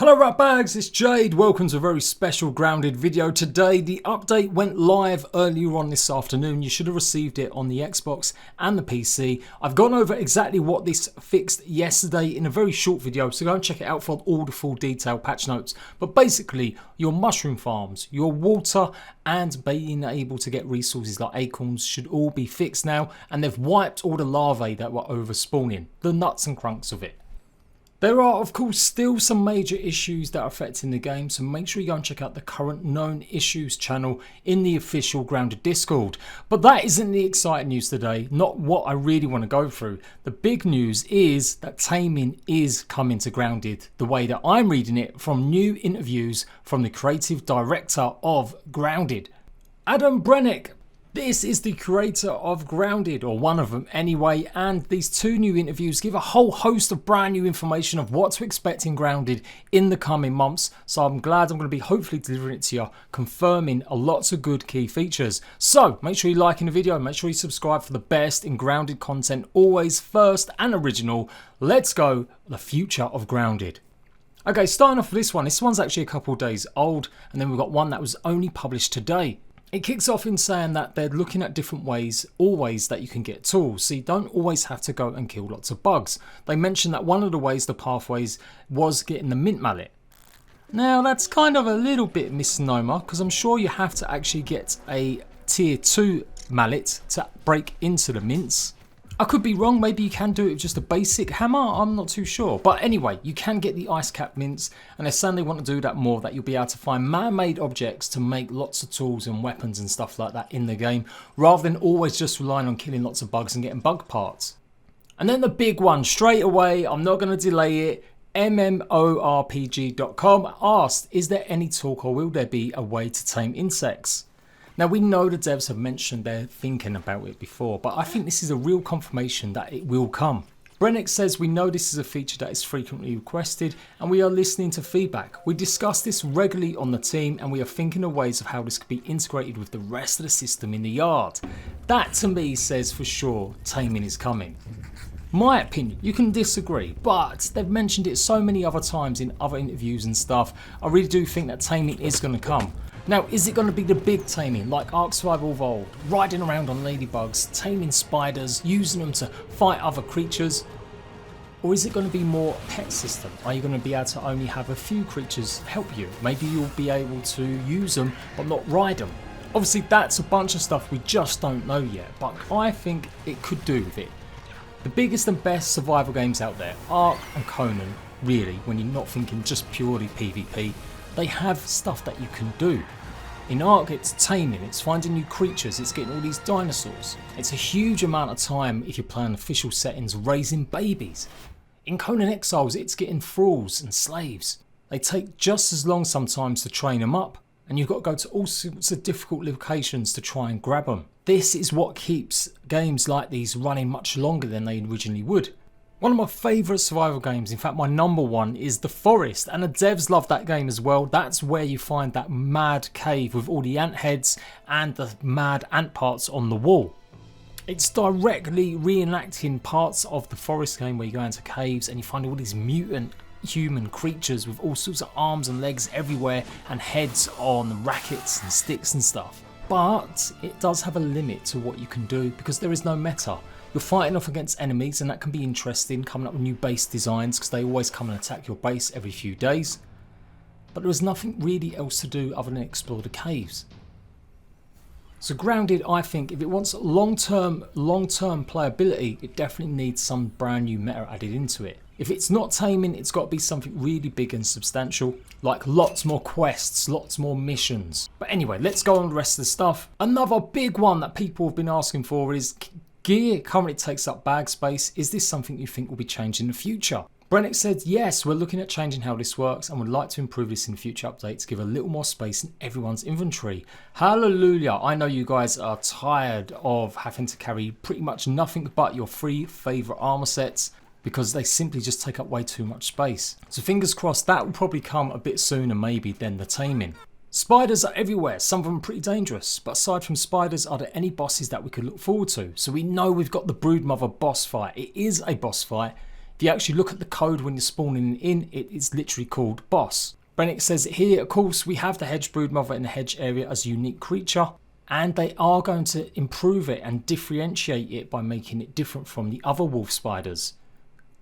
Hello ratbags, it's Jade. Welcome to a very special Grounded video. Today the update went live earlier on this afternoon. You should have received it on the Xbox and the PC. I've gone over exactly what this fixed yesterday in a very short video, so go and check it out for all the full detailed patch notes. But basically, your mushroom farms, your water and being able to get resources like acorns should all be fixed now, and they've wiped all the larvae that were over spawning, the nuts and crunks of it. There are of course still some major issues that are affecting the game, so make sure you go and check out the current known issues channel in the official Grounded Discord. But that isn't the exciting news today, not what I really want to go through. The big news is that Taming is coming to Grounded, the way that I'm reading it from new interviews from the creative director of Grounded, Adam Brennick. This is the creator of Grounded, or one of them anyway, and these two new interviews give a whole host of brand new information of what to expect in Grounded in the coming months. So I'm glad I'm going to be hopefully delivering it to you, confirming a lots of good key features. So make sure you like in the video, make sure you subscribe for the best in Grounded content, always first and original. Let's go, the future of Grounded. Okay, starting off with this one's actually a couple of days old, and then we've got one that was only published today. It kicks off in saying that they're looking at different ways, always, that you can get tools, so you don't always have to go and kill lots of bugs. They mentioned that one of the ways, the pathways, was getting the mint mallet. Now that's kind of a little bit misnomer, because I'm sure you have to actually get a tier 2 mallet to break into the mints. I could be wrong, maybe you can do it with just a basic hammer, I'm not too sure. But anyway, you can get the ice cap mints, and they're saying they want to do that more, that you'll be able to find man-made objects to make lots of tools and weapons and stuff like that in the game, rather than always just relying on killing lots of bugs and getting bug parts. And then the big one, straight away, I'm not going to delay it, MMORPG.com asked, is there any talk or will there be a way to tame insects? Now we know the devs have mentioned they're thinking about it before, but I think this is a real confirmation that it will come. Brennick says, we know this is a feature that is frequently requested and we are listening to feedback. We discuss this regularly on the team and we are thinking of ways of how this could be integrated with the rest of the system in the yard. That to me says for sure taming is coming. My opinion, you can disagree, but they've mentioned it so many other times in other interviews and stuff. I really do think that taming is going to come. Now, is it going to be the big taming like Ark Survival Evolved, riding around on ladybugs, taming spiders, using them to fight other creatures? Or is it going to be more pet system? Are you going to be able to only have a few creatures help you? Maybe you'll be able to use them but not ride them. Obviously that's a bunch of stuff we just don't know yet, but I think it could do with it. The biggest and best survival games out there, Ark and Conan, really, when you're not thinking just purely PvP, they have stuff that you can do. In Ark it's taming, it's finding new creatures, it's getting all these dinosaurs. It's a huge amount of time if you're playing official settings raising babies. In Conan Exiles it's getting thralls and slaves. They take just as long sometimes to train them up, and you've got to go to all sorts of difficult locations to try and grab them. This is what keeps games like these running much longer than they originally would. One of my favourite survival games, in fact my number one, is The Forest, and the devs love that game as well. That's where you find that mad cave with all the ant heads and the mad ant parts on the wall. It's directly reenacting parts of the Forest game where you go into caves and you find all these mutant human creatures with all sorts of arms and legs everywhere and heads on rackets and sticks and stuff. But it does have a limit to what you can do because there is no meta. You're fighting off against enemies and that can be interesting, coming up with new base designs because they always come and attack your base every few days. But there is nothing really else to do other than explore the caves. So Grounded, I think, if it wants long-term playability, it definitely needs some brand new meta added into it. If it's not taming, it's got to be something really big and substantial, like lots more quests, lots more missions. But anyway, let's go on the rest of the stuff. Another big one that people have been asking for is gear currently takes up bag space. Is this something you think will be changed in the future? Brennick said, yes, we're looking at changing how this works and would like to improve this in future updates, give a little more space in everyone's inventory. Hallelujah, I know you guys are tired of having to carry pretty much nothing but your 3 favourite armour sets because they simply just take up way too much space. So fingers crossed that will probably come a bit sooner maybe than the taming. Spiders are everywhere, some of them are pretty dangerous, but aside from spiders, are there any bosses that we could look forward to? So we know we've got the Broodmother boss fight. It is a boss fight. If you actually look at the code when you're spawning in, it is literally called boss. Brennick says here, of course, we have the hedge broodmother in the hedge area as a unique creature, and they are going to improve it and differentiate it by making it different from the other wolf spiders.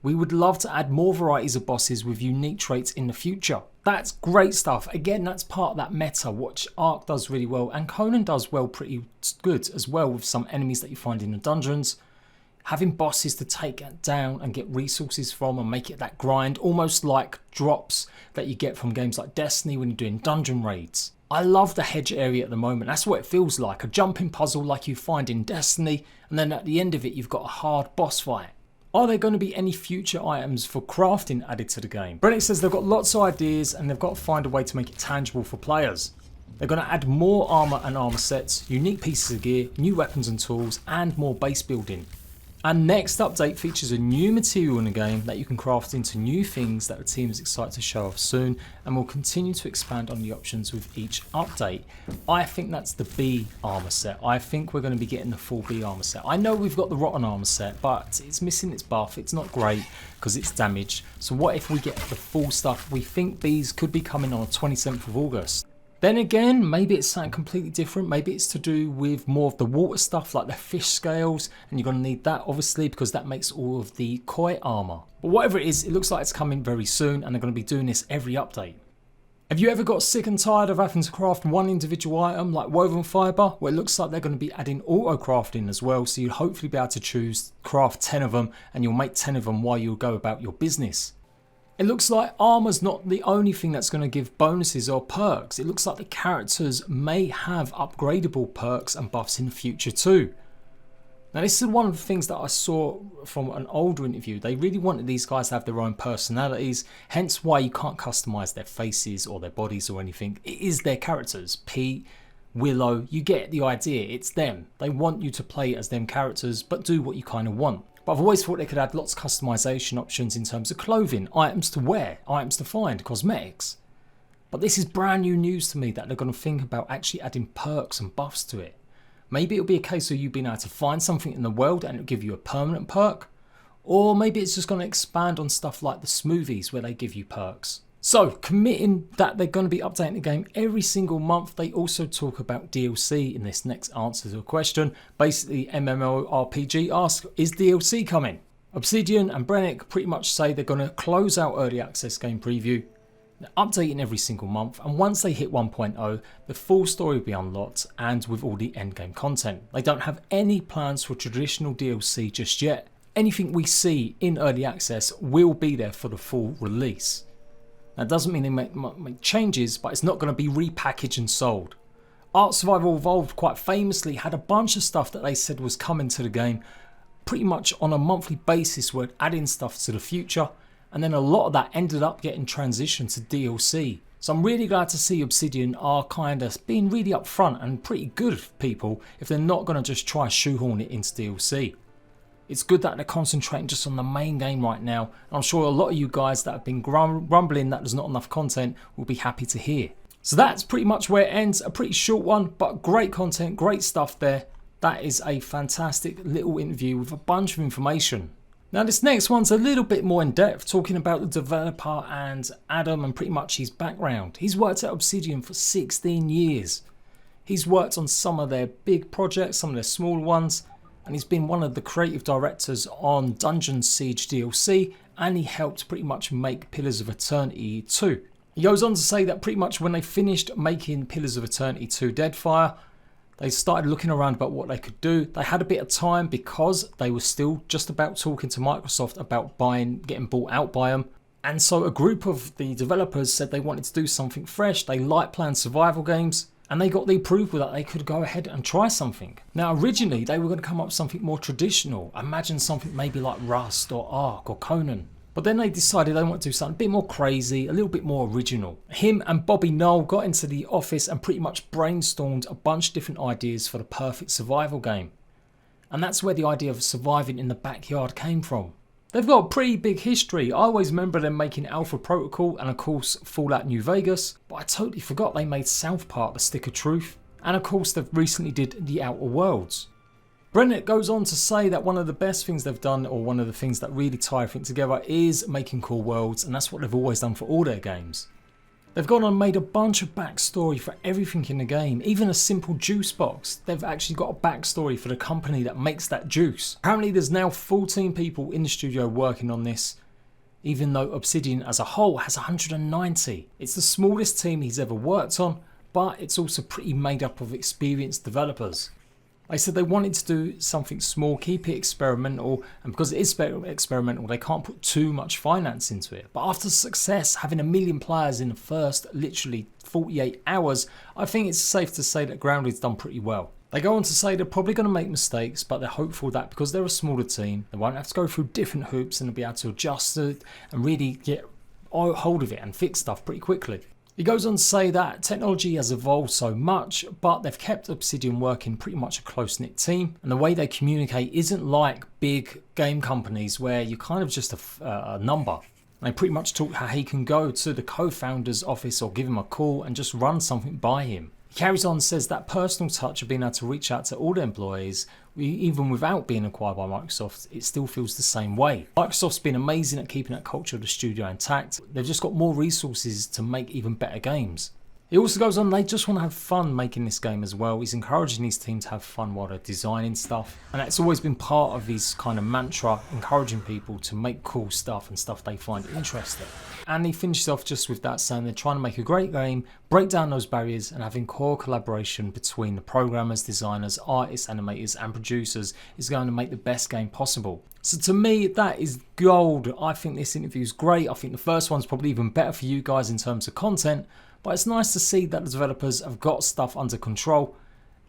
We would love to add more varieties of bosses with unique traits in the future. That's great stuff. Again, that's part of that meta, which Ark does really well, and Conan does well, pretty good as well, with some enemies that you find in the dungeons. Having bosses to take down and get resources from and make it that grind, almost like drops that you get from games like Destiny when you're doing dungeon raids. I love the hedge area at the moment. That's what it feels like, a jumping puzzle like you find in Destiny, and then at the end of it you've got a hard boss fight. Are there going to be any future items for crafting added to the game? Brennick says they've got lots of ideas and they've got to find a way to make it tangible for players. They're going to add more armour and armour sets, unique pieces of gear, new weapons and tools, and more base building. And next update features a new material in the game that you can craft into new things that the team is excited to show off soon, and will continue to expand on the options with each update. I think that's the B armour set. I think we're going to be getting the full B armour set. I know we've got the rotten armour set, but it's missing its buff. It's not great because it's damaged. So what if we get the full stuff? We think these could be coming on the 27th of August. Then again, maybe it's something completely different. Maybe it's to do with more of the water stuff like the fish scales, and you're going to need that obviously because that makes all of the koi armor. But whatever it is, it looks like it's coming very soon, and they're going to be doing this every update. Have you ever got sick and tired of having to craft one individual item like woven fibre? Well, it looks like they're going to be adding auto crafting as well, so you'll hopefully be able to craft 10 of them, and you'll make 10 of them while you go about your business. It looks like armor's not the only thing that's going to give bonuses or perks. It looks like the characters may have upgradable perks and buffs in the future too. Now this is one of the things that I saw from an older interview. They really wanted these guys to have their own personalities, hence why you can't customize their faces or their bodies or anything. It is their characters. Pete, Willow, you get the idea. It's them. They want you to play as them characters, but do what you kind of want. But I've always thought they could add lots of customization options in terms of clothing, items to wear, items to find, cosmetics. But this is brand new news to me that they're going to think about actually adding perks and buffs to it. Maybe it'll be a case of you being able to find something in the world and it'll give you a permanent perk. Or maybe it's just going to expand on stuff like the smoothies where they give you perks. So, committing that they're going to be updating the game every single month. They also talk about DLC in this next answer to a question. Basically, MMORPG asks, is DLC coming? Obsidian and Brennick pretty much say they're going to close out early access game preview. They're updating every single month, and once they hit 1.0, the full story will be unlocked and with all the endgame content. They don't have any plans for traditional DLC just yet. Anything we see in early access will be there for the full release. That doesn't mean they make changes, but it's not going to be repackaged and sold. Ark Survival Evolved quite famously had a bunch of stuff that they said was coming to the game pretty much on a monthly basis, were adding stuff to the future, and then a lot of that ended up getting transitioned to DLC. So I'm really glad to see Obsidian are kind of being really upfront and pretty good people if they're not going to just try shoehorn it into DLC. It's good that they're concentrating just on the main game right now. I'm sure a lot of you guys that have been grumbling that there's not enough content will be happy to hear. So that's pretty much where it ends. A pretty short one, but great content, great stuff there. That is a fantastic little interview with a bunch of information. Now this next one's a little bit more in depth, talking about the developer and Adam and pretty much his background. He's worked at Obsidian for 16 years. He's worked on some of their big projects, some of their small ones, and he's been one of the creative directors on Dungeon Siege DLC, and he helped pretty much make Pillars of Eternity 2. He goes on to say that pretty much when they finished making Pillars of Eternity 2 Deadfire, they started looking around about what they could do. They had a bit of time because they were still just about talking to Microsoft about getting bought out by them. And so a group of the developers said they wanted to do something fresh. They like playing survival games, and they got the approval that they could go ahead and try something. Now originally they were going to come up with something more traditional. Imagine something maybe like Rust or Ark or Conan. But then they decided they want to do something a bit more crazy, a little bit more original. Him and Bobby Knoll got into the office and pretty much brainstormed a bunch of different ideas for the perfect survival game. And that's where the idea of surviving in the backyard came from. They've got a pretty big history. I always remember them making Alpha Protocol and of course Fallout New Vegas, but I totally forgot they made South Park: The Stick of Truth, and of course they've recently did The Outer Worlds. Brennan goes on to say that one of the best things they've done, or one of the things that really tie everything together, is making cool worlds, and that's what they've always done for all their games. They've gone on and made a bunch of backstory for everything in the game, even a simple juice box. They've actually got a backstory for the company that makes that juice. Apparently there's now 14 people in the studio working on this, even though Obsidian as a whole has 190. It's the smallest team he's ever worked on, but it's also pretty made up of experienced developers. They said they wanted to do something small, keep it experimental, and because it is experimental, they can't put too much finance into it. But after success, having 1 million players in the first literally 48 hours, I think it's safe to say that Grounded's done pretty well. They go on to say they're probably going to make mistakes, but they're hopeful that because they're a smaller team, they won't have to go through different hoops and they'll be able to adjust it and really get hold of it and fix stuff pretty quickly. He goes on to say that technology has evolved so much, but they've kept Obsidian working pretty much a close-knit team, and the way they communicate isn't like big game companies where you're kind of just a number. They pretty much talk how he can go to the co-founder's office or give him a call and just run something by him. He carries on and says that personal touch of being able to reach out to all the employees, even without being acquired by Microsoft, it still feels the same way. Microsoft's been amazing at keeping that culture of the studio intact. They've just got more resources to make even better games. He also goes on, they just want to have fun making this game as well. He's encouraging his team to have fun while they're designing stuff. And that's always been part of his kind of mantra, encouraging people to make cool stuff and stuff they find interesting. And he finishes off just with that, saying they're trying to make a great game, break down those barriers, and having core collaboration between the programmers, designers, artists, animators, and producers is going to make the best game possible. So to me, that is gold. I think this interview is great. I think the first one's probably even better for you guys in terms of content. But it's nice to see that the developers have got stuff under control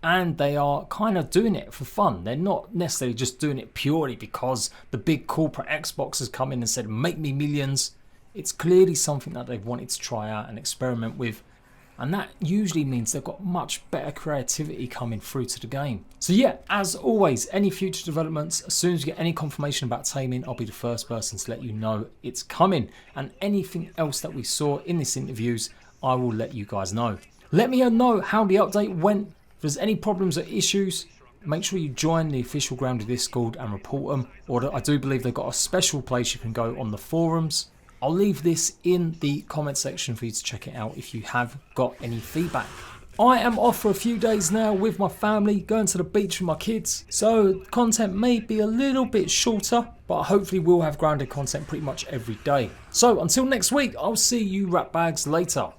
and they are kind of doing it for fun. They're not necessarily just doing it purely because the big corporate Xbox has come in and said, make me millions. It's clearly something that they've wanted to try out and experiment with. And that usually means they've got much better creativity coming through to the game. So yeah, as always, any future developments, as soon as you get any confirmation about Taming, I'll be the first person to let you know it's coming. And anything else that we saw in this interviews, I will let you guys know. Let me know how the update went. If there's any problems or issues, make sure you join the official Grounded Discord and report them. Or I do believe they've got a special place you can go on the forums. I'll leave this in the comment section for you to check it out if you have got any feedback. I am off for a few days now with my family, going to the beach with my kids. So content may be a little bit shorter, but hopefully we'll have Grounded content pretty much every day. So until next week, I'll see you rat bags later.